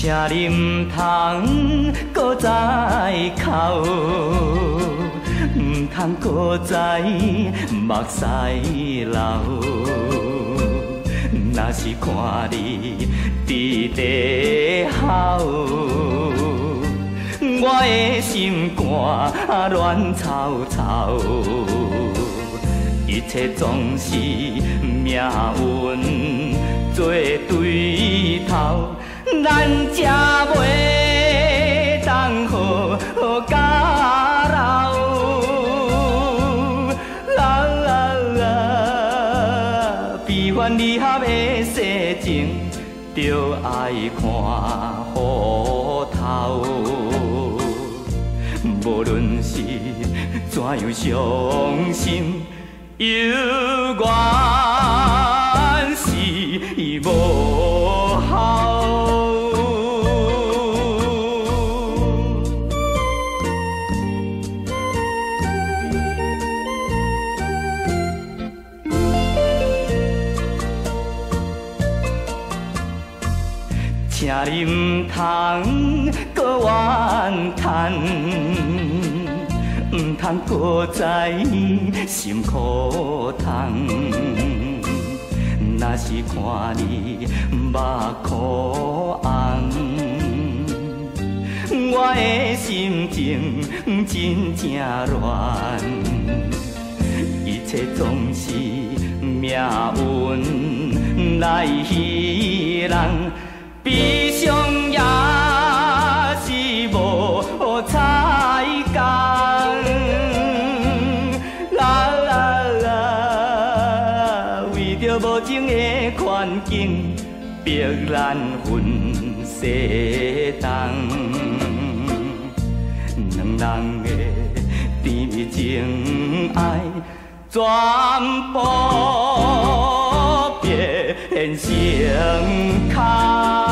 请你唔通搁再哭，唔通搁再目屎流。若是看你伫地哭，我的心肝乱草草。一切总是命运做对头。 咱才袂当好甲老，悲欢离合的世情，着爱看糊头。无论是怎样伤心，犹原是无效。 请你唔通搁怨叹，唔通搁再心苦痛。若是看你目眶红，我的心情真正乱。一切总是命运来戏人。 悲伤也是无彩工，为着无情的环境，逼咱分西东。两人的甜蜜情爱，全部变成空。